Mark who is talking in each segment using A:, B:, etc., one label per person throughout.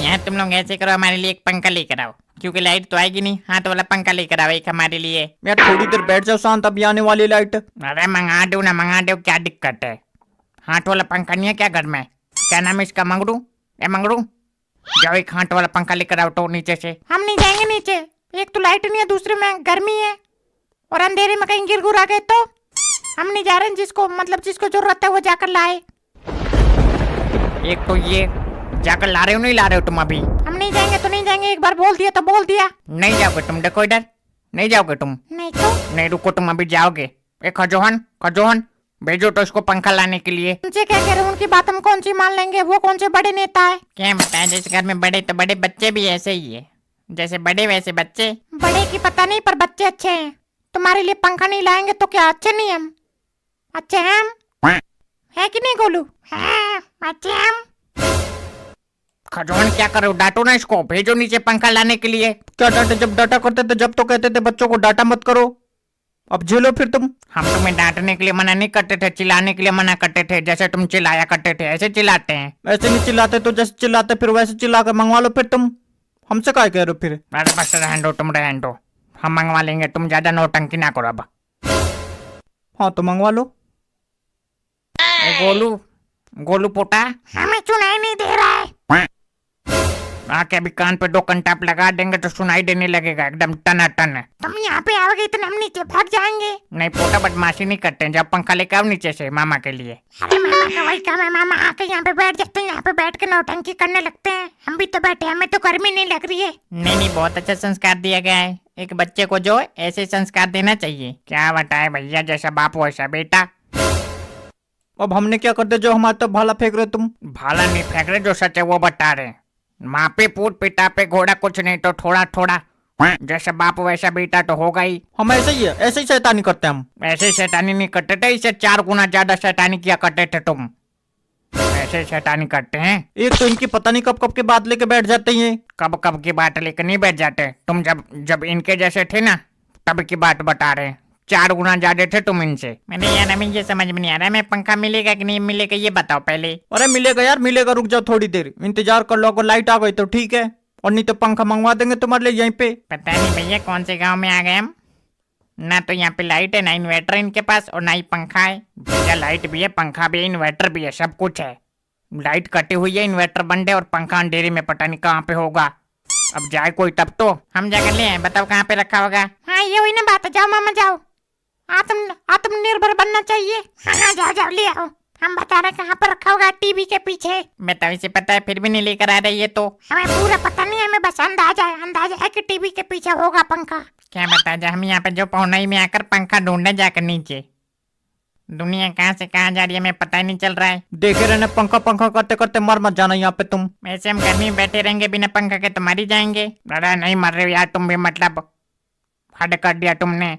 A: यार तुम लोग ऐसे करो, हमारे लिए एक पंखा लेकर आओ, क्योंकि लाइट तो आएगी नहीं। हाथ वाला पंखा लेकर आओ एक हमारे लिए।
B: यार थोड़ी देर बैठ जाओ शांत, अभी आने वाली लाइट।
A: अरे मंगा दो ना, मंगा दो, क्या दिक्कत है। हाथ वाला पंखा नहीं है क्या घर में? क्या नाम है इसका? मंगरू। ए मंगरू, जाओ एक हाथ वाला पंखा लेकर आओ तो नीचे से। हम नहीं जाएंगे नीचे, एक तो लाइट नहीं है, दूसरे में गर्मी है, और अंधेरे में कहीं गिर गुर आ गए तो हम नहीं जा रहे हैं। जिसको जरूरत है वो जाकर लाए। एक तो ये जाकर ला रहे हो, नहीं ला रहे हो तुम अभी? हम नहीं जाएंगे तो नहीं जाएंगे, एक बार बोल दिया तो बोल दिया। नहीं जाओगे तुम, देखो इधर, नहीं जाओगे तुम। नहीं तो नहीं, रुको तुम अभी जाओगे। एक खजोहन भेजो तो इसको पंखा लाने के लिए। उनसे क्या कह रहे हो, उनकी बात हम कौन सी मान लेंगे? वो कौन से बड़े नेता है? क्या बताएं, जैसे घर में बड़े तो बड़े, बच्चे भी ऐसे ही है, जैसे बड़े वैसे बच्चे। बड़े की पता नहीं, पर बच्चे अच्छे हैं। तुम्हारे लिए पंखा नहीं लाएंगे तो क्या अच्छे नहीं हम? अच्छे हैं हम, है कि नहीं गोलू? हाँ, अच्छे हम। खजोहन क्या करो, डांटो ना इसको, भेजो नीचे पंखा लाने के लिए।
B: क्या डांटे? जब डांटा करते थे, जब तो कहते थे बच्चों को डांटा मत करो, अब झेलो फिर तुम।
A: हम तुम्हें डांटने के लिए मना नहीं करते थे, चिल्लाने के लिए मना करते थे। जैसे तुम चिल्लाया करते थे ऐसे चिल्लाते हैं।
B: ऐसे नहीं चिल्लाते तो जैसे चिल्लाते फिर वैसे चिल्ला कर मंगवा लो फिर तुम। हमसे क्या कह रहे हो फिर?
A: अरे बस रहने दो, तुम रहने दो, हम मंगवा लेंगे। तुम ज्यादा नौटंकी ना करो अब।
B: हाँ तो मंगवा लो।
A: गोलू पोटा, हमें सुनाई नहीं दे रहा है। आके अभी कान पे 2 कंटाप लगा देंगे तो सुनाई देने लगेगा एकदम टन टन। तुम यहाँ पे आओगे तो हम नीचे भाग जाएंगे। नहीं पोटा, बदमाशी नहीं करते हैं। जब पंखा लेके आओ नीचे से मामा के लिए। अरे मामा का वही काम है, मामा आके यहाँ पे बैठ जाते हैं, यहाँ पे बैठ के नौटंकी करने लगते हैं। हम भी तो बैठे, हमें तो गर्मी नहीं लग रही है। नहीं, बहुत अच्छा संस्कार दिया गया है। एक बच्चे को जो ऐसे संस्कार देना चाहिए। क्या बताए भैया, जैसा बाप वैसा बेटा।
B: अब हमने क्या कर दिया जो हमारे तो भाला फेंक रहे तुम?
A: भाला नहीं फेंक रहे, जो सच है वो बता रहे। माँ पे पूत, पिता पे घोड़ा, कुछ नहीं तो थोड़ा थोड़ा। जैसे बाप वैसा बेटा तो होगा ही।
B: हम ऐसे ही है, ऐसे ही शैतानी करते हैं हम।
A: ऐसे शैतानी नहीं करते थे, इससे 4 गुना ज्यादा शैतानी किया करते थे तुम। ऐसे शैतानी करते हैं।
B: एक तो इनकी पता नहीं कब कब की बात लेके बैठ जाते हैं।
A: कब कब की बात लेकर नहीं बैठ जाते तुम। जब इनके जैसे थे ना, तब की बात बता रहे। 4 गुना ज्यादा थे तुम इनसे। मैंने यार हमें ये समझ में नहीं आ रहा है, मैं पंखा मिलेगा कि नहीं मिलेगा ये बताओ पहले।
B: अरे मिलेगा यार, मिलेगा, रुक जाओ थोड़ी देर इंतजार कर लो। अगर लाइट आ गई तो ठीक है, और नहीं तो पंखा मंगवा देंगे तुम्हारे लिए यहीं पे।
A: पता नहीं भैया कौन से गांव में आ गए हम। ना तो यहाँ पे लाइट है, ना इन्वर्टर इनके पास, और ना ही पंखा है। भैया लाइट भी है, पंखा भी है, इन्वर्टर भी है, सब कुछ है। लाइट कटी हुई है, इन्वर्टर बंद है, और पंखा अंधेरे में पता नहीं कहाँ पे होगा। अब जाए कोई तब तो हम जाकर ले आए। बताओ कहाँ पे रखा होगा। हाँ ये हुई ना बात, जाओ मामा जाओ, आत्मनिर्भर बनना चाहिए। हाँ जाओ जाओ ले आओ। हम बता रहे कहाँ पर रखा होगा, टीवी के पीछे। बताओ, इसे पता है फिर भी नहीं लेकर आ रही है तो। हमें पूरा पता नहीं, हमें बस अंदाजा है कि टीवी के पीछे होगा पंखा। क्या बता जा, हम यहाँ पे जो पौनाई में आकर पंखा ढूंढने जाकर नीचे। दुनिया कहाँ से कहाँ जा रही है हमें पता ही नहीं चल रहा है।
B: देखे रहने पंखा पंखा करते करते मर मत जाना यहाँ पे तुम।
A: वैसे हम गर्मी में बैठे रहेंगे बिना पंखा के तो मर ही जाएंगे। अरे नहीं मर रहे यार तुम भी, मतलब हद कर दिया तुमने।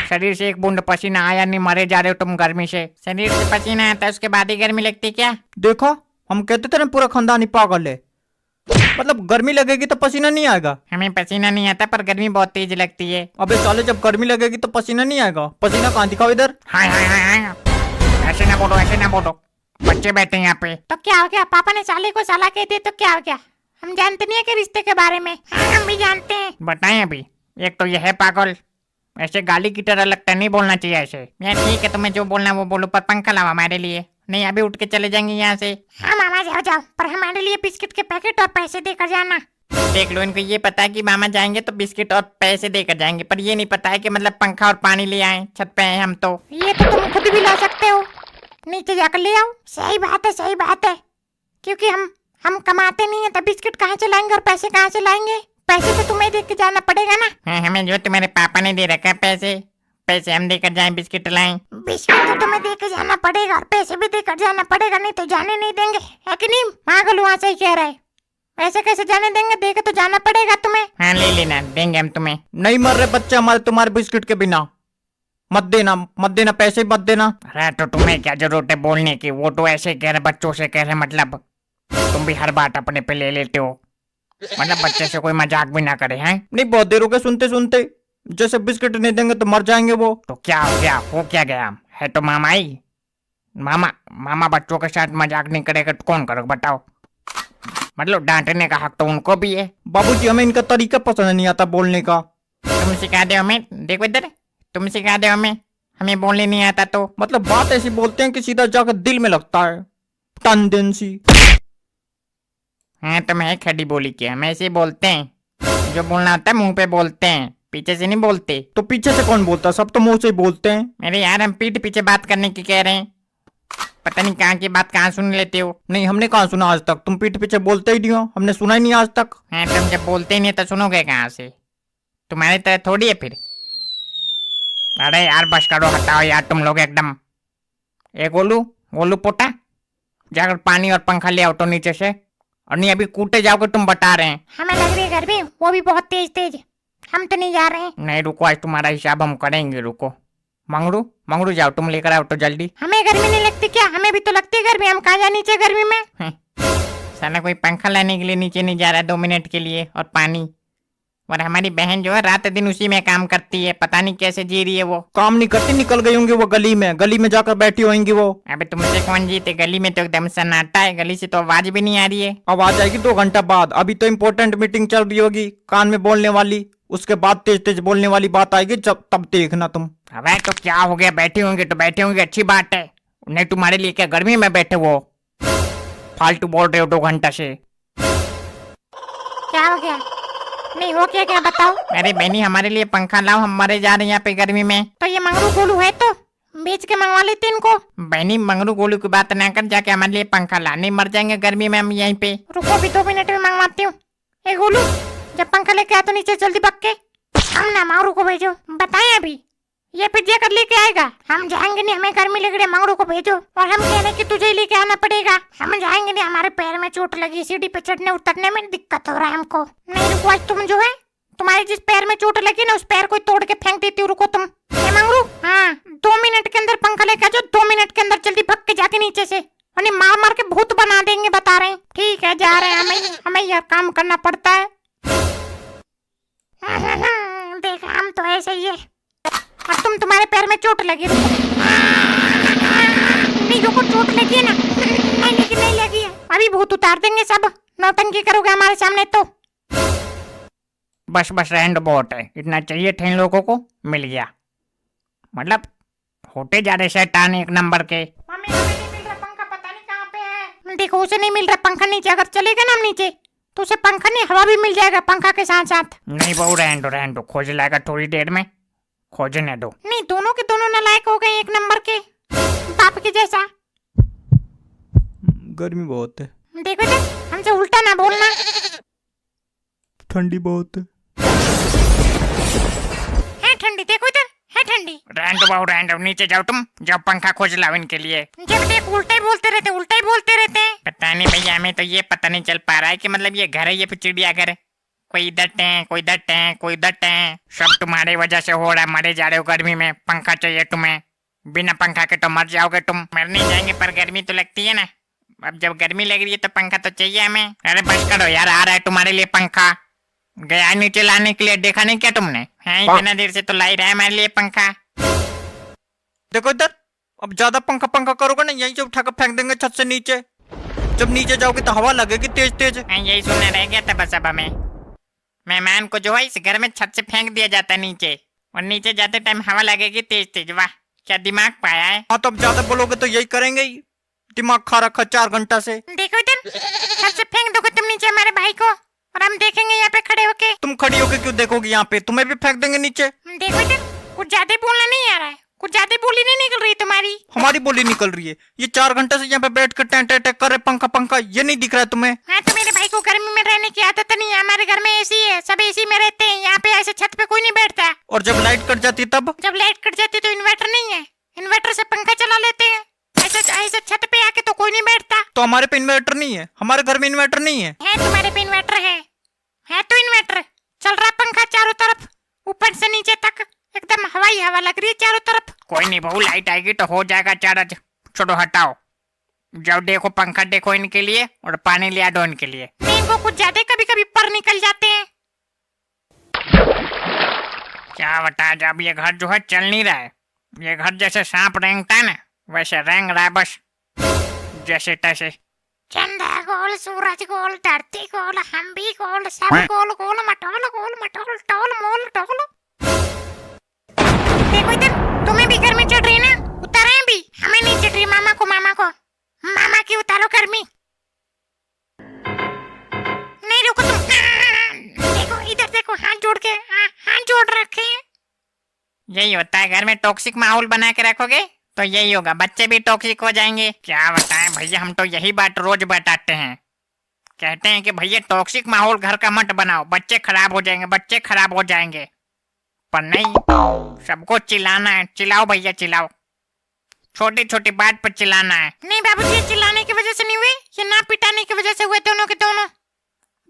A: शरीर से एक बूंद पसीना आया नहीं, मरे जा रहे हो तुम गर्मी से। शरीर से पसीना आता है उसके बाद ही गर्मी लगती क्या?
B: देखो हम कहते थे ना पूरा खानदान ही पागल है। मतलब गर्मी लगेगी तो पसीना नहीं आएगा।
A: हमें पसीना नहीं आता, पर गर्मी बहुत तेज लगती है।
B: अबे साले, जब गर्मी लगेगी तो पसीना नहीं आएगा। पसीना कहाँ दिखाओ इधर।
A: हाय हाय हाय हाय, ऐसे ना बोलो, ऐसे ना बोलो, बच्चे बैठे हैं यहाँ पे। तो क्या हो गया, पापा ने साले को साला कह दिया तो क्या हो गया? हम जानते नहीं है कि रिश्ते के बारे में। हम भी जानते हैं। बताएं अभी। एक तो यह है पागल, ऐसे गाली की तरह लगता नहीं बोलना चाहिए ऐसे। यार ठीक है, तुम्हें जो बोलना वो बोलो, पर पंखा लाओ हमारे लिए। नहीं अभी उठ के चले जाएंगे यहाँ से। हाँ मामा जाओ जाओ, पर हमारे लिए बिस्किट के पैकेट और पैसे देकर जाना। देख लो, इनको ये पता है कि मामा जाएंगे तो बिस्किट और पैसे देकर जाएंगे, पर ये नहीं पता है कि मतलब पंखा और पानी ले आए। छत पे हैं हम तो। ये तो तुम खुद भी ला सकते हो, नीचे जाकर ले आओ। सही बात है, सही बात है, क्योंकि हम कमाते नहीं है तो बिस्किट कहाँ से लाएंगे और पैसे कहाँ से लाएंगे? पैसे तो तुम्हें देकर जाना पड़ेगा ना। हाँ, हमें जो तुम्हारे पापा ने दे रखा है पैसे हम देकर जाएं, बिस्किट लाएं। बिस्किट तो तुम्हें देकर जाना पड़ेगा और पैसे भी देकर जाना पड़ेगा, नहीं तो जाने नहीं देंगे, है कि नहीं? पागल वहाँ से ही कह रहा है, ऐसे कैसे जाने देंगे? देकर तो जाना पड़ेगा तुम्हें। हाँ ले लेना, देंगे हम तुम्हें।
B: नहीं मर रहे बच्चे हमारे तुम्हारे बिस्किट के बिना। मत देना पैसे मत देना।
A: अरे तो तुम्हें क्या जरूरत है बोलने की, वो तो ऐसे कह रहे, बच्चों से कह रहे, मतलब तुम भी हर बात अपने पे ले लेते हो। मतलब बच्चे से कोई मजाक भी ना करे हैं।
B: नहीं बहुत देर हो गए सुनते सुनते, जैसे बिस्किट नहीं देंगे तो मर जाएंगे वो।
A: तो क्या हो गया, हो क्या गया? है तो मामा ही। मामा बच्चों के साथ मजाक नहीं करेगा तो कौन करेगा बताओ? मतलब डांटने का हक तो उनको भी है।
B: बाबूजी हमें इनका तरीका पसंद नहीं आता बोलने का।
A: तुम सिखा दो हमें, देखो इधर, तुम सिखा दो हमें, हमें बोलने नहीं आता तो।
B: मतलब बात ऐसी बोलते हैं कि सीधा जाकर दिल में लगता है, टन सी।
A: हाँ तुम है खड़ी बोली के, हम ऐसे ही बोलते हैं, जो बोलना होता है मुंह पे बोलते हैं, पीछे से नहीं बोलते।
B: तो पीछे से कौन बोलता, सब तो मुंह से ही बोलते हैं।
A: मेरे यार हम पीठ पीछे बात करने की कह रहे हैं, पता नहीं कहाँ की बात कहाँ सुन लेते हो।
B: नहीं हमने कहाँ सुना आज तक, तुम पीठ पीछे बोलते ही नहीं हो, हमने सुना ही नहीं आज तक।
A: हाँ तुम जब बोलते ही नहीं तो सुनोगे कहाँ से, तुम्हारी तरह थोड़ी है फिर। अरे यार बस करो, हटाओ यार तुम लोग एकदम। ए गोलू, गोलू पोटा, जाकर पानी और पंखा ले आओ तो नीचे से, और नहीं अभी कूटे जाओगे तुम, बता रहे हैं।
C: हमें लग रही है घर में वो भी बहुत तेज तेज, हम तो नहीं जा रहे हैं।
A: नहीं रुको, आज तुम्हारा हिसाब हम करेंगे, रुको। मंगरू, मंगरू जाओ तुम लेकर आओ तो जल्दी।
C: हमें गर्मी नहीं लगती क्या? हमें भी तो लगती है गर्मी, हम कहाँ जाए नीचे गर्मी में।
A: साला कोई पंखा लाने के लिए नीचे नहीं जा रहा 2 मिनट के लिए, और पानी। और हमारी बहन जो है रात दिन उसी में काम करती है, पता नहीं कैसे जी रही है वो।
B: काम नहीं करती, निकल गई होंगी वो गली में जाकर बैठी होंगी वो।
A: अबे तुमसे कौन जीते, गली में तो एकदम सन्नाटा है, गली से तो आवाज भी नहीं आ रही है।
B: अब आ जाएगी 2 घंटा बाद, अभी तो इम्पोर्टेंट मीटिंग चल रही होगी कान में बोलने वाली, उसके बाद तेज तेज बोलने वाली बात आएगी, जब तब देखना तुम।
A: अबे तो क्या हो गया, बैठे होंगे तो बैठे होंगे, अच्छी बात है। नहीं तुम्हारे लिए क्या गर्मी में बैठे वो, फालतू बोल रहे हो 2 घंटा से।
C: क्या हो गया? नहीं हो क्या, क्या बताओ।
A: अरे बहनी हमारे लिए पंखा लाओ, हम मरे जा रहे हैं यहाँ पे गर्मी में।
C: तो ये मंगरू गोलू है तो बेच के मंगवा लेते इनको।
A: बहनी मंगरू गोलू की बात ना कर, जाके हमारे लिए पंखा ला, नहीं मर जाएंगे गर्मी में हम यहीं पे।
C: रुको अभी 2 मिनट में मंगवाती हूँ। ए गोलू, जब पंखा लेके आ तो नीचे जल्दी भाग के। हम ना मंगरू को भेजो, बताए अभी ये फिर जाकर लेके आएगा। हम जाएंगे नहीं, हमें गर्मी लग रही है, मंगरू को भेजो। और हम कह रहे कि तुझे ही लेके आना पड़ेगा, हम जाएंगे नहीं, हमारे पैर में चोट लगी, सीढ़ी पे चढ़ने उतरने में दिक्कत हो रहा है हमको। नहीं रुको, आज तुम जो है, तुम्हारे जिस पैर में चोट लगी ना उस पैर को तोड़ के फेंक देती हूँ। रुको तुम। ए मंगरू, हाँ 2 मिनट के अंदर पंखा लेके आ जाओ, 2 मिनट के अंदर जल्दी भाग के जाके नीचे से, और मार मार के भूत बना देंगे, बता रहे हैं। ठीक है जा रहे हैं, हमें यह काम करना पड़ता है। देखा, हम तो ऐसे ही है। और तुम्हारे पैर में चोट लगी। नहीं रुको, चोट लगी है ना? नहीं लेकिन नहीं लगी है, अभी भूत उतार देंगे सब, नौटंकी करोगे हमारे सामने तो।
A: बस बस रहने दो, बहुत है, इतना चाहिए थे इन लोगों को, मिल गया। मतलब होते जा रहे शैतान 1 नंबर के।
C: मम्मी हमें नहीं मिल रहा पंखा, पता नहीं कहाँ पे है। देखो उसे नहीं मिल रहा पंखा, नीचे अगर चलेगा ना हम नीचे तो उसे पंखा नहीं हवा भी मिल जाएगा पंखा के साथ साथ।
A: नहीं बहू रहने दो, खोज लाएगा थोड़ी देर में, खोजने दो।
C: नहीं दोनों के दोनों नालायक हो गए 1 नंबर के, बाप के जैसा।
B: गर्मी बहुत है,
C: देखो इधर, हमसे उल्टा ना बोलना।
B: ठंडी बहुत
C: है ठंडी, देखो इधर है ठंडी।
A: रहने दो बहू रहने दो, नीचे जाओ तुम, जाओ पंखा खोज लाओ इनके लिए।
C: जब देख उल्टा ही बोलते रहते, उल्टा ही बोलते रहते हैं।
A: पता नहीं भैया, हमें तो ये पता नहीं चल पा रहा है कि मतलब ये घर है ये फिर चिड़ियाघर है। कोई इधर टें, कोई इधर टें, कोई इधर टें, सब तुम्हारी वजह से हो रहा है, मरे जा रहे हो गर्मी में। पंखा चाहिए तुम्हें, बिना पंखा के तो मर जाओगे तुम। मर नहीं जाएंगे पर गर्मी तो लगती है ना, अब जब गर्मी लग रही है तो पंखा तो चाहिए हमें। अरे बस करो यार, आ रहा है तुम्हारे लिए पंखा, गया नीचे लाने के लिए, देखा नहीं क्या तुमने? है इतना देर से तो ला ही रहा है हमारे लिए पंखा।
B: देखो इधर, अब ज्यादा पंखा पंखा करोगे ना यहीं से उठा कर फेंक देंगे छत से नीचे, जब नीचे जाओगे तो हवा लगेगी तेज तेज।
A: यही सुनना रह गया था बस अब हमें, मेहमान को जो है इस घर में छत से फेंक दिया जाता है नीचे, और नीचे जाते टाइम हवा लगेगी तेज तेज। वाह क्या दिमाग पाया है।
B: हाँ तो अब ज्यादा बोलोगे तो यही करेंगे ही, दिमाग खा रखा 4 घंटा से।
C: देखो इधर, छत से फेंक दोगे तुम नीचे हमारे भाई को, और हम देखेंगे यहाँ पे खड़े होके।
B: तुम खड़ी होके क्यों देखोगी, यहाँ पे तुम्हें भी फेंक देंगे नीचे।
C: देखो इधर, कुछ ज्यादा बोलना नहीं आ रहा है, कुछ ज्यादा बोली नहीं निकल रही तुम्हारी।
B: हमारी बोली निकल रही है, ये 4 घंटे से यहाँ पे बैठ कर टें टें टें कर रहे पंखा पंखा, ये नहीं दिख रहा है तुम्हें?
C: हाँ तो मेरे भाई को गर्मी में रहने की आदत नहीं है, हमारे घर में एसी है, सब एसी में रहते हैं, यहाँ पे ऐसे छत पे कोई नहीं बैठता।
B: और जब लाइट कट जाती तब?
C: जब लाइट कट जाती तो इन्वर्टर नहीं है, इन्वर्टर से पंखा चला लेते हैं। ऐसे ऐसे छत पे आके तो कोई नहीं बैठता।
B: तो हमारे पे इन्वर्टर नहीं है, हमारे घर में इन्वर्टर नहीं है।
C: तुम्हारे पे इन्वर्टर है तो इन्वर्टर चल रहा पंखा चारों तरफ, ऊपर से नीचे तक एकदम हवाई हवा लग रही है चारों तरफ।
A: कोई नहीं बहू, लाइट आएगी तो हो जाएगा चार्ज, छोड़ो हटाओ। जब देखो पंखा देखो इनके लिए, और पानी लिया दो इनके लिए।
C: नहीं वो कुछ ज्यादा कभी कभी पर निकल जाते हैं।
A: क्या बता, जब ये घर जो है चल नहीं रहा है, ये घर जैसे सांप रेंगता है ना वैसे रेंग रहा है बस, जैसे तैसे।
C: चंदा गोल, सूरज गोल, धरती गोल, हम भी गोल, सब गोल गोल, मटोल टोल मोल टोल। देखो इधर, तुम्हें भी गर्मी चढ़ रही है ना? उतारे भी, हमें नहीं चढ़ रही। मामा को मामा की उतारो गर्मी। नहीं रुको तुम, देखो इधर देखो, हाथ जोड़ के, हाथ जोड़ रखे हैं।
A: यही होता है, घर में टॉक्सिक माहौल बना के रखोगे तो यही होगा, बच्चे भी टॉक्सिक हो जाएंगे। क्या बताएं भैया, हम तो यही बात रोज बताते हैं, कहते हैं कि भैया टॉक्सिक माहौल घर का मत बनाओ, बच्चे खराब हो जाएंगे, बच्चे खराब हो जाएंगे। पर नहीं, सबको चिल्लाना है। चिल्लाओ भैया चिल्लाओ, छोटी छोटी बात पर चिल्लाना है।
C: नहीं बाबूजी, चिल्लाने की वजह से नहीं हुए, ये ना पिटाने की वजह से हुए। दोनों के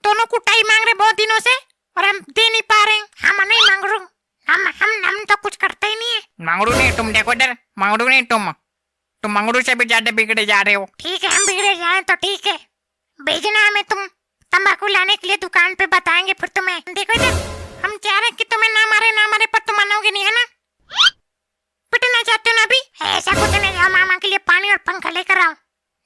C: दोनों कुटाई मांग रहे बहुत दिनों से, और हम दे नहीं पा रहे हैं। हम नहीं मांग रहे, हम तो कुछ करते ही नहीं है।
A: मंगरू नहीं तुम, देखो इधर, मंगरू नहीं तुम मंगरू से भी ज्यादा बिगड़े जा रहे हो।
C: ठीक है, हम बिगड़े जाए तो ठीक है, भेजना हमें तुम तंबाकू लाने के लिए दुकान पे, बताएंगे फिर तुम्हें। देखो इधर, हम चाह रहे कि तुम्हें ना मारे पर तुम मानोगे नहीं, है ना? पिटना चाहते हो ना अभी? ऐसा कुछ नहीं, जाओ मामा के लिए पानी और पंखा लेकर आओ,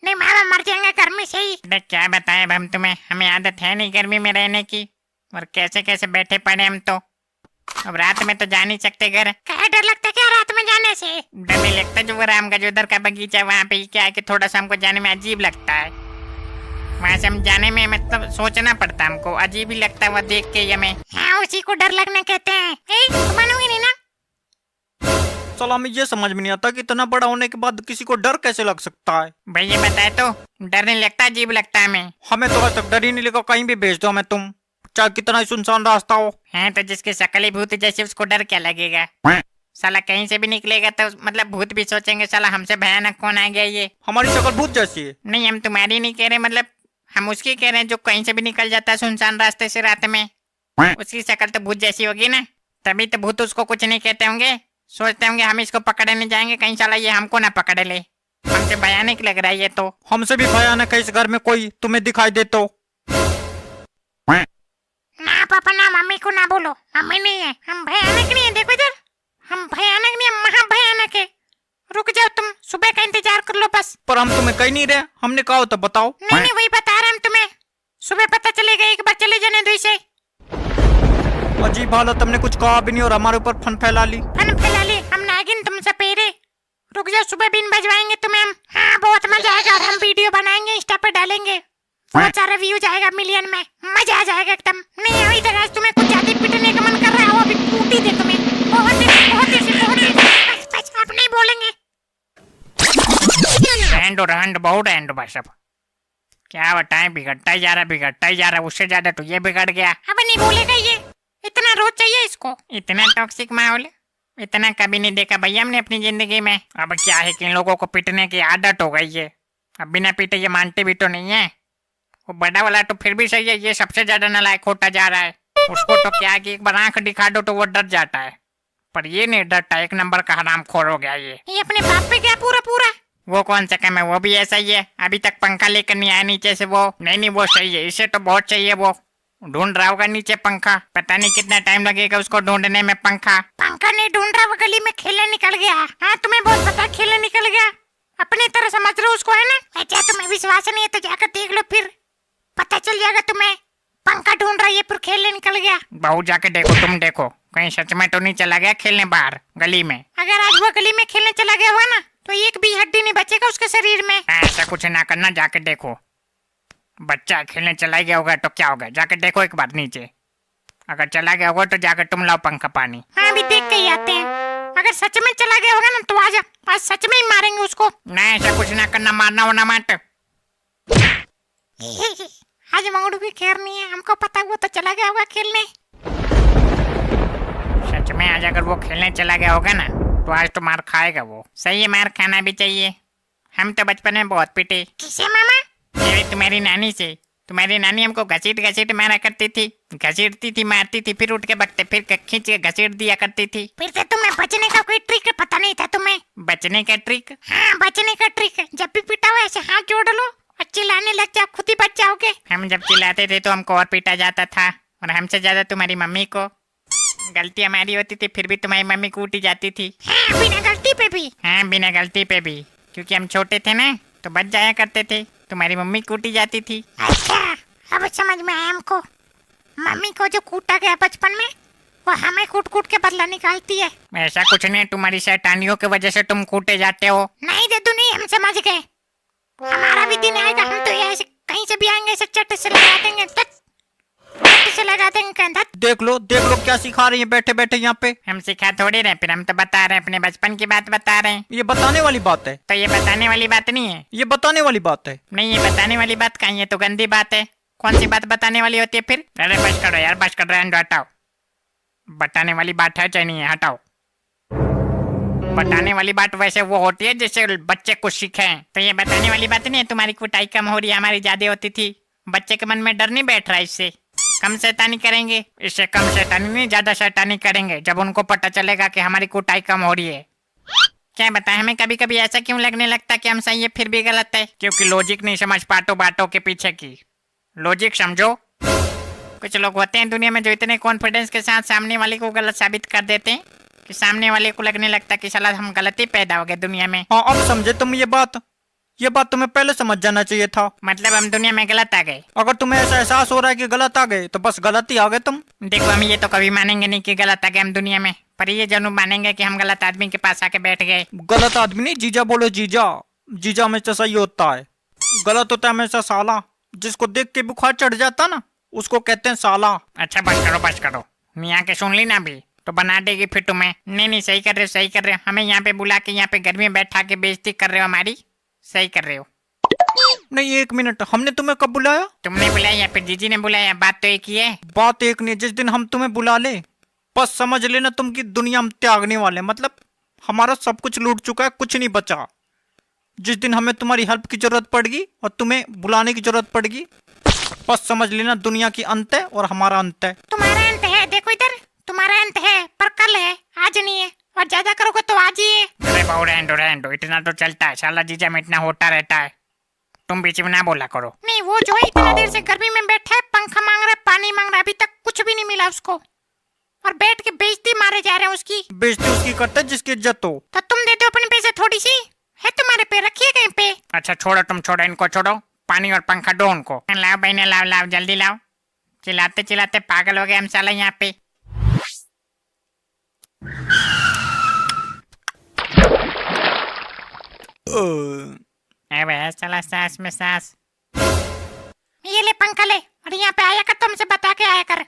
C: नहीं मामा मर जाएंगे गर्मी से ही।
A: क्या बताएं हम तुम्हें, हमें आदत है नहीं गर्मी में रहने की, और कैसे कैसे बैठे पड़े हम तो। अब रात में तो जा नहीं सकते घर।
C: क्या डर लगता है क्या रात में जाने से?
A: डर नहीं लगता, जो वो राम का जो उधर का बगीचा है वहाँ पे क्या है कि थोड़ा सा हमको जाने में अजीब लगता है। वहाँ से हम जाने में मतलब सोचना पड़ता है, हमको अजीब ही लगता है वो देख के हमें।
C: हाँ, उसी को डर लगना कहते हैं। तुम मानोगे नहीं ना?
B: चलो हमें ये समझ में नहीं आता कि इतना बड़ा होने के बाद किसी को डर कैसे लग सकता है।
A: भैया बताए तो, डर नहीं लगता, अजीब लगता है हमें।
B: हमें तो आज तक डर ही नहीं लगा, कहीं भी भेज दो हमें तुम, चाहे कितना ही सुनसान रास्ता हो।
A: है तो जिसकी शकल ही भूत जैसे, उसको डर क्या लगेगा? साला कहीं से भी निकलेगा तो मतलब भूत भी सोचेंगे साला हमसे भयानक कौन आ गया ये।
B: हमारी शक्ल भूत जैसी है।
A: नहीं, हम तुम्हारी नहीं कह रहे, मतलब हम उसकी कह रहे हैं जो कहीं से भी निकल जाता है सुनसान रास्ते से रात में, उसकी शक्ल तो भूत जैसी होगी ना, तभी तो भूत उसको कुछ नहीं कहते होंगे। सोचते होंगे हम इसको पकड़ने जाएंगे, कहीं साला ये हमको ना पकड़ ले, हमसे भयानक लग रहा है ये तो।
B: हमसे भी भयानक है इस घर में कोई, तुम्हें दिखाई दे तो।
C: ना पापा ना मम्मी को ना बोलो, हमें नहीं है, हम भयानक नहीं है। देखो इधर, हम भयानक नहीं है, महा भयानक है। रुक जाओ तुम, सुबह का इंतजार कर लो बस।
B: पर हम तुम्हें कहीं नहीं रहे, हमने कहा तो बताओ।
C: नहीं वही बता रहे हम तुम्हें, सुबह पता चलेगा, एक बार चले जाने दो इसे।
B: अजीब हालत, हमने कुछ कहा भी नहीं और हमारे ऊपर फन फैला ली।
C: हम नागिन, तुम सपेरे। रुक जाओ, सुबह बिन बजवाएंगे तुम्हें हम। हाँ, बहुत मजा आएगा, और हम वीडियो बनाएंगे, इंस्टा पे डालेंगे, बहुत सारा व्यू जाएगा मिलियन में, मजा आ जाएगा एकदम। नहीं अभी तक आज तुम्हें कुछ ज्यादा पिटने का मन कर रहा हो, अभी टूटी दे तुम्हें, बहुत देर। बस अब नहीं बोलेंगे।
A: रहन दो बहुत रहन दो बस। अब क्या बताएं, बिगड़ता ही जा रहा, उससे ज्यादा तो ये बिगड़ गया।
C: अब नहीं बोलेगा ये, इतना रोज चाहिए इसको।
A: इतना टॉक्सिक माहौल इतना कभी नहीं देखा भैया हमने अपनी जिंदगी में। अब क्या है कि इन लोगों को पीटने की आदत हो गई है, अब बिना पीटे ये मानते भी तो नहीं है। वो बड़ा वाला तो फिर भी सही है, ये सबसे ज्यादा नालायक होता जा रहा है। उसको तो क्या है कि एक बार आंख दिखा दो तो वो डर जाता है, पर ये नहीं डरता, एक नंबर का हरामखोर हो गया ये
C: अपने बाप पे क्या पूरा।
A: वो कौन सा कम है, वो भी ऐसा ही है, अभी तक पंखा लेकर नहीं आया नीचे से वो। नहीं वो सही है, इसे तो बहुत सही है, वो ढूंढ रहा होगा नीचे पंखा, पता नहीं कितना टाइम लगेगा उसको ढूंढने में। पंखा
C: नहीं ढूंढ रहा, वो गली में खेलने निकल गया। हाँ तुम्हें बहुत पता, खेलने निकल गया, अपनी तरह समझ रहे हो उसको, है ना? अच्छा तुम्हें विश्वास नहीं है तो जाकर देख लो, फिर पता चल जाएगा तुम्हें। पंखा ढूंढ रहा है, फिर खेलने निकल गया।
A: बहू जाके देखो, तुम देखो कहीं सच में तो नहीं चला गया खेलने बाहर गली में।
C: अगर आज वो गली में खेलने चला गया हुआ ना, तो एक भी हड्डी नहीं बचेगा उसके शरीर में।
A: ऐसा कुछ ना करना, जाके देखो, बच्चा खेलने चला गया होगा तो क्या होगा, जाके देखो एक बार नीचे, अगर चला गया होगा तो जाकर तुम लाओ पंखा पानी।
C: हाँ अभी देख के ही आते हैं, अगर सच में चला गया होगा ना तो आज सच में ही मारेंगे उसको।
A: नहीं ऐसा कुछ ना करना, मारना होना मत।
C: आज मंगड़ू की खैर नहीं है, हमको पता वो तो चला गया होगा खेलने।
A: सच में आज अगर वो खेलने चला गया होगा ना तो आज तो मार खाएगा वो। सही है, मार खाना भी चाहिए, हम तो बचपन में बहुत पिटे।
C: किसे मामा?
A: तुम्हारी नानी से। तुम्हारी नानी हमको घसीट मारा करती थी, घसीटती थी, मारती थी, फिर उठ के बकते, फिर खींच के घसीट दिया करती थी।
C: फिर से तुम्हें बचने का कोई ट्रिक पता नहीं था तुम्हें?
A: बचने का ट्रिक?
C: हाँ बचने का ट्रिक, जब भी पिटा हो ऐसे हाथ जोड़ लो और चिल्लाने लग जाओ, खुद ही बच जाओगे।
A: हम जब चिल्लाते थे तो हमको और पीटा जाता था, और हमसे ज्यादा तुम्हारी मम्मी को। गलती हमारी होती थी फिर भी तुम्हारी मम्मी कूटी जाती थी।
C: हाँ, बिना गलती पे भी?
A: हाँ बिना गलती पे भी, क्योंकि हम छोटे थे ना, तो बच जाया करते थे, तुम्हारी मम्मी कूटी जाती थी।
C: अच्छा, अब समझ में आया हमको। मम्मी को जो कूटा गया बचपन में, वो हमें कूट कूट के बदला निकालती है।
A: ऐसा कुछ नहीं, तुम्हारी शैतानियों की वजह से तुम कूटे जाते हो।
C: नहीं दद्दू नहीं, हम समझ गए। हमारा भी दिन आएगा, हम तो ऐसे कहीं से भी आएंगे, ऐसे चट से लगा देंगे, चट से लगा देंगे कंधा।
B: देख लो क्या सिखा रही है बैठे बैठे यहाँ पे।
A: हम सिखा थोड़ी रहे, फिर हम तो बता रहे हैं, अपने बचपन की बात बता रहे हैं।
B: ये बताने वाली बात है?
A: तो ये बताने वाली बात नहीं है।
B: ये बताने वाली बात है?
A: नहीं, ये बताने वाली बात कहीं, ये तो गंदी बात है। कौन सी बात बताने वाली होती है फिर? अरे बस करो यार, बस कर रहे हैं, हटाओ। बताने वाली बात है चाहे नहीं है, हटाओ। बताने वाली बात वैसे वो होती है जिससे बच्चे कुछ सीखें। तो ये बताने वाली बात नहीं है। तुम्हारी कुटाई कम हो रही है, हमारी ज्यादा होती थी। बच्चे के मन में डर नहीं बैठ रहा, इससे कम शैतानी करेंगे। इससे कम शैतानी नहीं, ज्यादा शैतानी करेंगे जब उनको पता चलेगा कि हमारी कुटाई कम हो रही है। क्या बताएं, हमें कभी कभी ऐसा क्यों लगने लगता है कि हम सही है फिर भी गलत है? क्योंकि लॉजिक नहीं समझ पाते बातों के पीछे की। लॉजिक समझो। कुछ लोग होते हैं दुनिया में जो इतने कॉन्फिडेंस के साथ सामने वाले को गलत साबित कर देते हैं कि सामने वाले को लगने लगता कि साला हम गलत ही पैदा हो गए दुनिया में।
B: हाँ, अब समझे तुम ये बात तुम्हें पहले समझ जाना चाहिए था।
A: मतलब हम दुनिया में गलत आ गए।
B: अगर तुम्हें ऐसा एहसास हो रहा है कि गलत आ गए तो बस गलत ही आ गए तुम।
A: देखो, हम ये तो कभी मानेंगे नहीं कि गलत आ गए हम दुनिया में, पर ये जरूर मानेंगे कि हम गलत आदमी के पास आके बैठ गए।
B: गलत आदमी नहीं, जीजा बोलो, जीजा। जीजा हमेशा सही होता है, गलत होता है हमेशा साला। जिसको देख के बुखार चढ़ जाता ना, उसको कहते हैं साला।
A: अच्छा बस करो। मियाँ के सुन ली ना अभी तो बना देगी फिर तुम्हें। नहीं, सही कर रहे हो। हमें यहाँ पे बुला के यहाँ पे गर्मी में बैठा के बेइज्जती कर रहे हो हमारी। सही कर रहे हो।
B: नहीं, 1 मिनट, हमने तुम्हें कब बुलाया?
A: तुमने बुलाया या फिर जीजी ने बुलाया? बात तो एक ही है।
B: बात एक नहीं, जिस दिन हम तुम्हें बुला ले बस समझ लेना तुम की दुनिया हम त्यागने वाले। मतलब हमारा सब कुछ लूट चुका है, कुछ नहीं बचा। जिस दिन हमें तुम्हारी हेल्प की जरूरत पड़ेगी और तुम्हें बुलाने की जरूरत पड़ेगी, बस समझ लेना दुनिया की अंत है और हमारा अंत है।
C: तुम्हारा अंत है, देखो इधर, तुम्हारा अंत है पर कल है, आज नहीं है। और ज्यादा करोगे तो आज ही है।
A: अरे बहु रहने दो, इतना तो चलता है। साला जीजा में इतना होता रहता है, तुम बीच में ना बोला करो।
C: नहीं, वो जो है इतना देर से गर्मी में बैठा है, पंखा मांग रहा है, पानी मांग रहा है, अभी तक कुछ भी नहीं मिला उसको, और बैठ के बेइज्जती मारे जा रहे हैं उसकी।
B: बेइज्जती उसकी करते हैं जिसकी इज्जत हो।
C: तो तुम देते हो अपने पैसे, थोड़ी सी है तुम्हारे पे, रखिए कहीं पे।
A: अच्छा छोड़ो, तुम छोड़ो, इनको छोड़ो। पानी और पंखा दो उनको। लाओ बहने, लाओ जल्दी लाओ। चिल्लाते चिल्लाते पागल हो गए हम साला यहाँ पे। अबे साला सांस में सांस।
C: ये ले पंखा ले, और यहाँ पे आया कर, तुमसे बता के आया कर,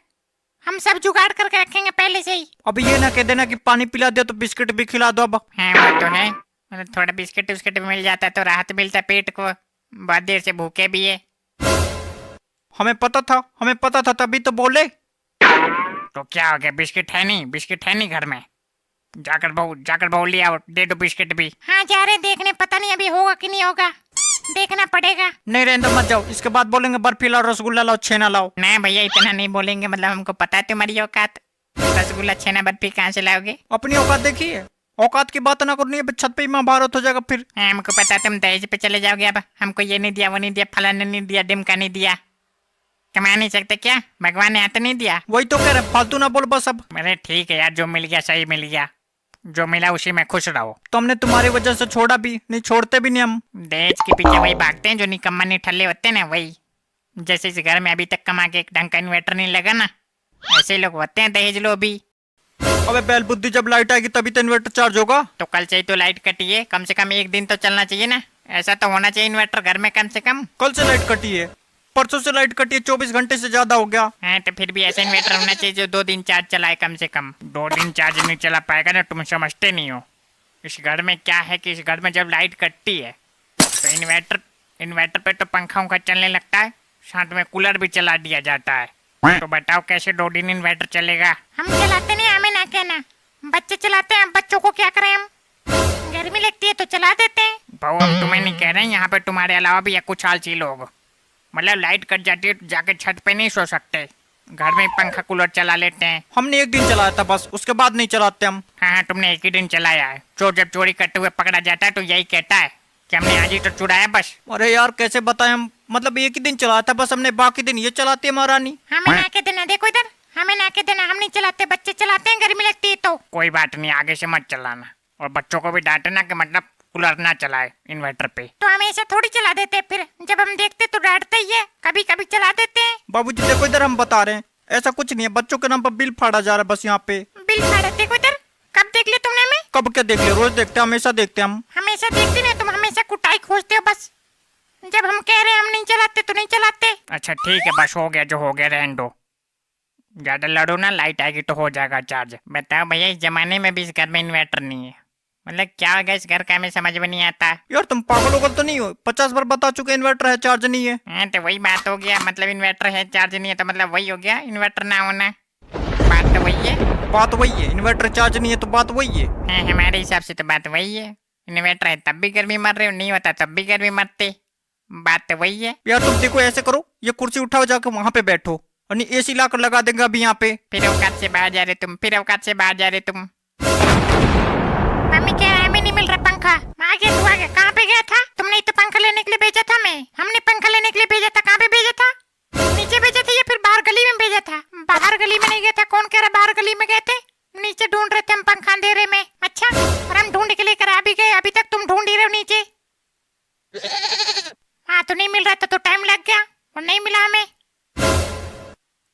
C: हम सब जुगाड़ करके रखेंगे पहले से ही।
B: अब ये ना कह देना कि पानी पिला दिया तो बिस्किट भी खिला दो। अब
A: हाँ वो तो है, मतलब थोड़ा बिस्किट उस्किट मिल जाता है तो राहत मिलता है पेट को। बहुत देर से भूखे भी है।
B: हमें पता था तभी तो बोले।
A: तो क्या हो गया, बिस्किट है नहीं घर में? जाकर बहू ले आओ, दे दो बिस्किट भी।
C: हाँ जा रहे देखने, पता नहीं अभी होगा कि नहीं होगा, देखना पड़ेगा।
B: नहीं रहने दो, मत जाओ। इसके बाद बोलेंगे बर्फी लाओ, रसगुल्ला लाओ, छेना लाओ।
A: नहीं भैया, इतना नहीं बोलेंगे, मतलब हमको पता है तुम्हारी औकात। रसगुल्ला छेना बर्फी कहाँ से लाओगे?
B: अपनी औकात देखिए, औकात की बात ना करनी है, छत पे महाभारत हो जाएगा फिर।
A: हमको पता है तुम दहेज पे चले जाओगे। अब हमको ये नहीं दिया, वो नहीं दिया, फलाने नहीं दिया, डिमका नहीं दिया। कमा नहीं सकते क्या? भगवान ने हाथ नहीं दिया।
B: वही तो कह रहे, फालतू ना बोल बस अब।
A: अरे ठीक है यार, जो मिल गया सही मिल गया, जो मिला उसी में खुश रहो।
B: तो हमने तुम्हारी वजह से छोड़ा भी नहीं, छोड़ते भी नहीं हम।
A: दहेज के पीछे वही भागते हैं जो निकम्मा निठल्ले होते हैं ना, वही। जैसे इस घर में अभी तक कमा के एक ढंग का इन्वर्टर नहीं लगा ना, ऐसे लोग होते हैं दहेज लो भी।
B: अबे बैल बुद्धि, जब लाइट आएगी तभी तो इन्वर्टर चार्ज होगा।
A: तो कल से ही तो लाइट कटी है, कम से कम एक दिन तो चलना चाहिए ना। ऐसा तो होना चाहिए इन्वर्टर घर में कम से कम।
B: कल से लाइट कटी है, परसों से लाइट कटी है, 24 घंटे से ज्यादा हो गया।
A: हाँ तो फिर भी ऐसा इन्वर्टर होना चाहिए जो 2 दिन चार्ज चलाए कम से कम। 2 दिन चार्ज नहीं चला पाएगा ना, तुम समझते नहीं हो। इस घर में क्या है कि इस घर में जब लाइट कटती है तो इन्वर्टर पे तो पंखा उंखा चलने लगता है, साथ में कूलर भी चला दिया जाता है। तो बताओ कैसे 2 दिन इन्वर्टर चलेगा?
C: हम चलाते नहीं, हमें ना कहना, बच्चे चलाते हैं, बच्चों को क्या करें हम, गर्मी लगती है तो चला देते हैं।
A: भाऊ हम तुम्हें नहीं कह रहे हैं, यहाँ पे तुम्हारे अलावा भी कुछ आलसी लोग, मतलब लाइट कट जाती है तो जाके छत पे नहीं सो सकते, घर में पंखा कूलर चला लेते हैं।
B: हमने एक दिन चलाया था बस, उसके बाद नहीं चलाते हम।
A: हाँ तुमने एक ही दिन चलाया है। चोर जब चोरी करते हुए पकड़ा जाता है तो यही कहता है कि हमने आज ही तो चुराया बस।
B: अरे यार कैसे बताएं हम, मतलब एक ही दिन चलाया था बस हमने, बाकी दिन ये चलाती है महारानी।
C: हमें ना के देना, देखो इधर, हमें ना के देना, हम नहीं चलाते, बच्चे चलाते हैं, गर्मी लगती है तो।
A: कोई बात नहीं, आगे से मत चलाना, और बच्चों को भी डांटना कि मतलब कूलर ना चलाए इन्वर्टर पे।
C: तो हम ऐसे थोड़ी चला देते, फिर जब हम देखते तो डांटते ही है, कभी कभी चला देते हैं।
B: बाबूजी देखो इधर, हम बता रहे हैं ऐसा कुछ नहीं है, बच्चों के नाम पर बिल फाड़ा जा रहा है बस यहाँ पे।
C: बिल फाड़ा? देखो इधर, कब देख लिया तुमने हमें?
B: कब क्या देख लिया, रोज देखते हैं, हमेशा देखते हैं हम।
C: हमेशा देखते नहीं, तुम हमेशा कुटाई खोजते हो बस। जब हम कह रहे हैं हम नहीं चलाते तो नहीं चलाते।
A: अच्छा ठीक है, बस हो गया जो हो गया, रहने दो। ज्यादा लड़ो ना, लाइट आएगी तो हो जाएगा चार्ज। बताओ भैया, इस जमाने में भी इस घर में इन्वर्टर नहीं है, मतलब क्या हो गया इस घर का, हमें समझ में नहीं आता।
B: यार तुम पागल होगल तो नहीं हो, 50 बार बता चुके इन्वर्टर है, चार्ज नहीं है।
A: हाँ तो वही बात हो गया, मतलब इन्वर्टर है चार्ज नहीं है, तो मतलब वही हो गया इन्वर्टर ना होना। बात तो वही है।
B: बात वही है, इन्वर्टर चार्ज नहीं है तो बात वही है।
A: हाँ, हमारे हिसाब से तो बात वही है। इन्वर्टर है तब भी गर्मी मर रहे हो, नहीं होता तब भी गर्मी मरते। बात तो वही है।
B: यार तुम देखो ऐसे करो, ये कुर्सी उठाओ जाकर वहाँ पे बैठो, और एसी लाकर लगा देंगे अभी यहाँ पे।
A: फिर औकात से बाहर जा रहे तुम, फिर औकात से बाहर जा रहे तुम।
C: मम्मी कह रहा है हमें नहीं मिल रहा पंखा। आगे तू आगे, कहाँ पे गया था? तुमने ही तो पंखा लेने के लिए भेजा था हमें। हमने पंखा लेने के लिए भेजा था, कहाँ पे भेजा था? नीचे भेजा था या फिर बाहर गली में भेजा था? बाहर गली में नहीं गया था, कौन कह रहा बाहर गली में गए थे? नीचे ढूंढ रहे थे हम पंखा अंधेरे में। अच्छा, और हम ढूंढ के लेकर आ भी गए, अभी तक तुम ढूंढ ही रहे हो नीचे। हाँ तो नहीं मिल रहा था तो टाइम लग गया, और नहीं मिला हमें।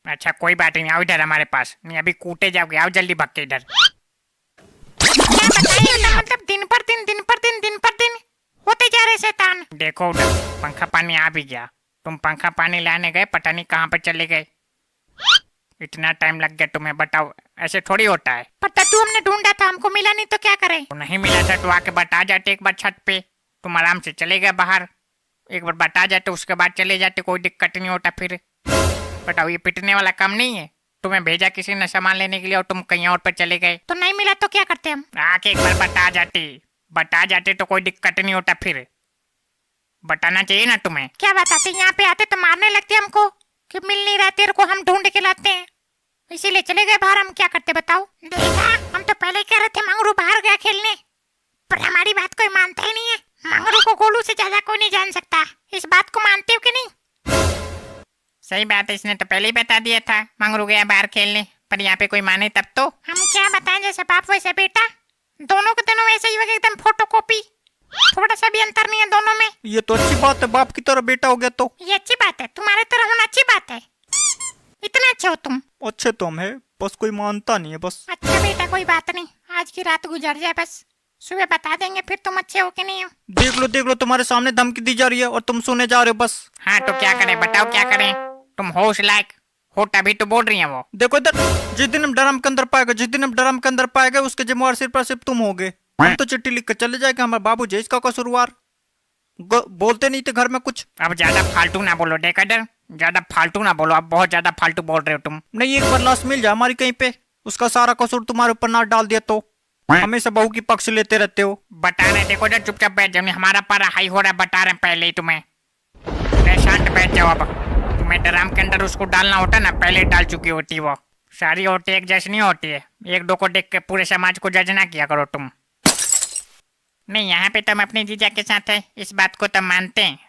A: अच्छा कोई बात नहीं, आओ इधर हमारे पास, नहीं अभी कूटे जाओगे, आओ जल्दी भाग के इधर।
C: क्या बताइए ना, मतलब दिन पर दिन होते जा रहे शैतान।
A: देखो उधर पंखा पानी आ भी गया, तुम पंखा पानी लाने गए, पता नहीं कहाँ पे चले गए। इतना टाइम लग गया तुम्हें, बताओ ऐसे थोड़ी होता है।
C: पता तू, हमने ढूंढा था, हमको मिला नहीं तो क्या करें?
A: तो नहीं मिला था तो आके बता जाते एक बार छत पे, तुम आराम से चले गए बाहर, एक बार बता जाते उसके बाद चले जाते, कोई दिक्कत नहीं होता। फिर बताओ, ये पिटने वाला काम नहीं है। तुम्हें भेजा किसी ने सामान लेने के लिए और तुम कहीं और पे चले गए।
C: तो नहीं मिला तो क्या करते हम?
A: आके एक बार बता जाते तो कोई दिक्कत नहीं होता। फिर बताना चाहिए ना तुम्हें।
C: क्या बताते, यहाँ पे आते तो मारने लगते हमको कि मिल नहीं रहा तेरे को, हम ढूंढ के लाते हैं, इसीलिए चले गए बाहर। हम क्या करते बताओ? देखा, हम तो पहले कह रहे थे मंगरू बाहर गया खेलने, पर हमारी बात कोई मानता ही नहीं है। मंगरू को गोलू से ज्यादा कोई नहीं जान सकता, इस बात को मानते हो कि नहीं?
A: सही बात है, इसने तो पहले ही बता दिया था मंगरू गया बाहर खेलने, पर यहाँ पे कोई माने तब तो।
C: हम क्या बताएं, जैसे बाप वैसे बेटा, दोनों के दोनों वैसे ही हो गए, एकदम फोटोकॉपी, थोड़ा सा भी अंतर नहीं है दोनों में।
B: ये तो अच्छी बात है, बाप की तरह बेटा हो गया तो।
C: ये अच्छी बात है, तुम्हारे तरह होना अच्छी बात है, इतना अच्छे हो तुम।
B: अच्छे तो हम है, बस कोई मानता नहीं है बस।
C: अच्छा बेटा कोई बात नहीं, आज की रात गुजर जाए बस, सुबह बता देंगे फिर तुम अच्छे हो कि नहीं हो।
B: देख लो तुम्हारे सामने धमकी दी जा रही है और तुम सुने जा रहे हो बस।
A: हाँ तो क्या करें, बताओ क्या करें, तुम हो उस लायक हो तभी तो बोल रही है वो।
B: देखो इधर, जिस दिन हम ड्रम के अंदर पाए गए उसके जिम्मेवार सिर्फ और सिर्फ तुम हो गए। हम तो चिट्ठी लिख कर चले जाएगा, हमारे बाबू जी इसका कसूरवार, बोलते नहीं थे घर में कुछ।
A: अब ज्यादा फालतू ना बोलो डेकाडर, ज्यादा फालतू ना बोलो, अब बहुत ज्यादा फालतू बोल रहे हो तुम।
B: नहीं, एक बार लाश मिल जाए हमारी कहीं पे, उसका सारा कसूर तुम्हारे ऊपर ना डाल दिया तो। हमेशा बहू की पक्ष लेते रहते हो।
A: बता रहे देखो जब चुपचाप बैठ जाओ, हमारा पारा हाई हो रहा है, बता रहे पहले ही तुम्हें। शांत बैठ जाओ, अब तुम्हें ड्राम के अंदर उसको डालना होता ना, पहले डाल चुकी होती वो। सारी औरतें एक जैसी नहीं होती है, एक दो को देख के पूरे समाज को जज ना किया करो तुम। नहीं, यहाँ पे तुम अपने जीजा के साथ है, इस बात को तो मानते हैं।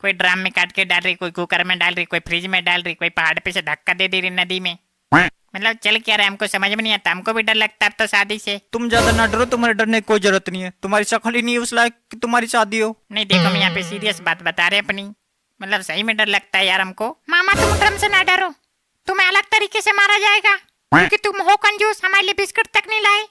A: कोई ड्राम में काट के डाल रही, कोई कुकर में डाल रही, कोई फ्रिज में डाल रही, कोई पहाड़ पे से धक्का दे रही नदी में, मतलब चल क्या रहा है, हमको समझ में नहीं आता, हमको भी डर लगता है अब तो शादी से।
B: तुम ज्यादा ना डरो, तुम्हारे डरने की कोई जरूरत नहीं है, तुम्हारी शक्ल ही नहीं है उस लायक कि तुम्हारी शादी हो।
A: नहीं देखो, हम यहाँ पे सीरियस बात बता रहे अपनी, मतलब सही में डर लगता है यार हमको।
C: मामा तुम ड्रम से ना डरो, तुम्हें अलग तरीके से मारा जाएगा, क्योंकि तुम हो कंजूस, हमारे लिए बिस्किट तक नहीं लाए।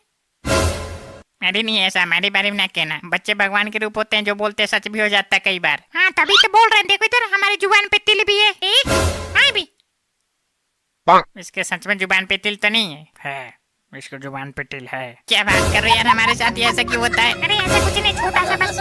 A: अरे नहीं, ऐसा हमारे बारे में ना कहना, बच्चे भगवान के रूप होते हैं, जो बोलते हैं सच भी हो जाता है कई बार।
C: हाँ तभी तो बोल रहे हैं, देखो इधर हमारी जुबान पे तिल भी है। हाँ भी
A: इसके सच में जुबान पे तिल तो नहीं है, इसको जुबान पे तिल है। क्या बात कर रहे हैं यार, हमारे साथ ये ऐसा क्यों होता है?
C: अरे ऐसा कुछ नहीं, छोटा सा बस